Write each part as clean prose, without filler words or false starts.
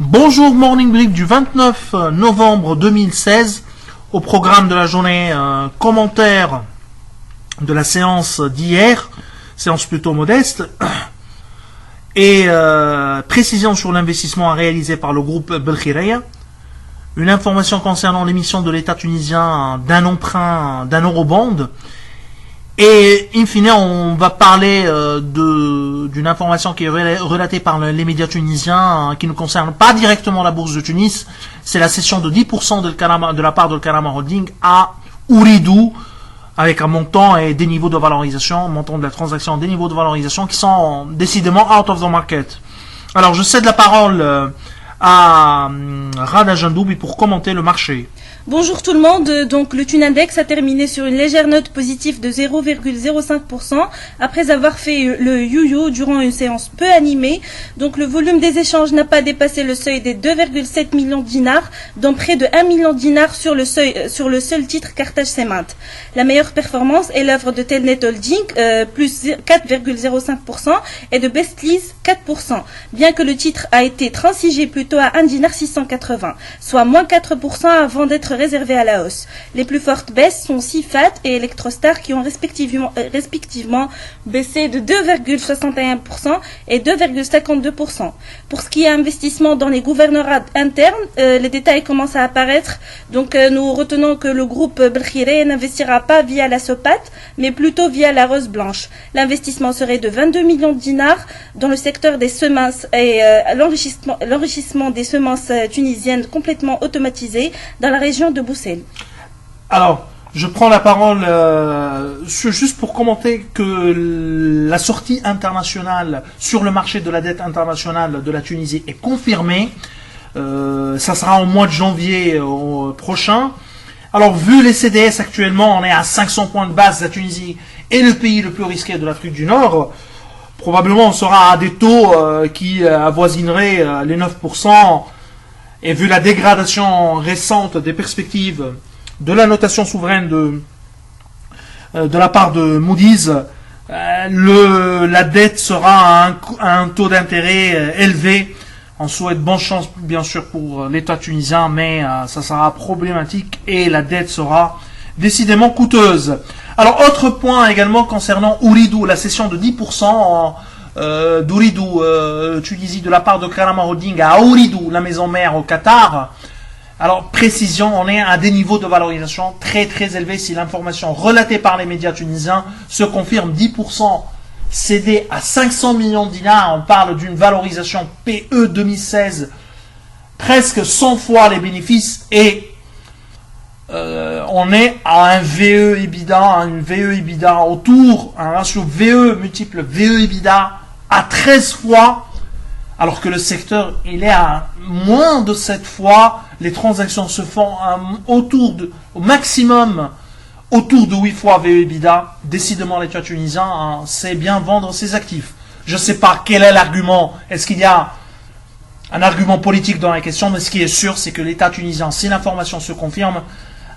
Bonjour, Morning Brief du 29 novembre 2016. Au programme de la journée, commentaire de la séance d'hier, séance plutôt modeste, et précision sur l'investissement à réaliser par le groupe Belkhireya. Une information concernant l'émission de l'État tunisien d'un emprunt d'un eurobond. Et in fine, on va parler d'une information qui est relatée par les médias tunisiens, qui ne concerne pas directement la bourse de Tunis. C'est la cession de 10% de la part de Karama Holding à Ooredoo, avec un montant et des niveaux de valorisation, montant de la transaction, des niveaux de valorisation qui sont décidément out of the market. Alors, je cède la parole à Rada Jandoubi pour commenter le marché. Bonjour tout le monde, donc le Thune Index a terminé sur une légère note positive de 0,05% après avoir fait le yo-yo durant une séance peu animée. Donc le volume des échanges n'a pas dépassé le seuil des 2,7 millions de dinars, dont près de 1 million de dinars sur le seul titre Carthage Cement. La meilleure performance est l'œuvre de Telnet Holding, plus 4,05%, et de Bestlease, 4%, bien que le titre a été transigé plutôt à 1 dinar 680, soit moins 4% avant d'être réservé à la hausse. Les plus fortes baisses sont Sifat et Electrostar qui ont respectivement baissé de 2,61% et 2,52%. Pour ce qui est investissement dans les gouvernorats internes, les détails commencent à apparaître. Donc nous retenons que le groupe Belkhireya n'investira pas via la SOPAT, mais plutôt via la Rose Blanche. L'investissement serait de 22 millions de dinars dans le secteur des semences et l'enrichissement des semences tunisiennes complètement automatisées dans la région de Boussel. Alors, je prends la parole juste pour commenter que la sortie internationale sur le marché de la dette internationale de la Tunisie est confirmée. Ça sera au mois de janvier prochain. Alors, vu les CDS actuellement, on est à 500 points de base. La Tunisie est le pays le plus risqué de l'Afrique du Nord. Probablement, on sera à des taux qui avoisineraient les 9%. Et vu la dégradation récente des perspectives de la notation souveraine de la part de Moody's, la dette sera à un taux d'intérêt élevé. On souhaite bonne chance bien sûr pour l'État tunisien, mais ça sera problématique et la dette sera décidément coûteuse. Alors autre point également concernant Ooredoo, la cession de 10% d'Ooredoo Tunisie de la part de Karama Holding à Ooredoo, la maison mère au Qatar. Alors précision, on est à des niveaux de valorisation très très élevés si l'information relatée par les médias tunisiens se confirme. 10% cédé à 500 millions de dinars, on parle d'une valorisation PE 2016 presque 100 fois les bénéfices et on est à un VE EBITDA autour, un ratio VE multiple VE EBITDA à 13 fois, alors que le secteur il est à moins de 7 fois. Les transactions se font au maximum autour de 8 fois VE EBITDA. Décidément, l'État tunisien sait bien vendre ses actifs. Je ne sais pas quel est l'argument. Est-ce qu'il y a un argument politique dans la question? Mais ce qui est sûr, c'est que l'État tunisien, si l'information se confirme,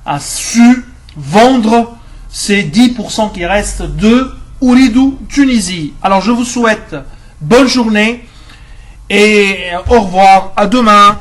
a su vendre ces 10% qui restent de Ooredoo Tunisie. Alors je vous souhaite bonne journée et au revoir, à demain.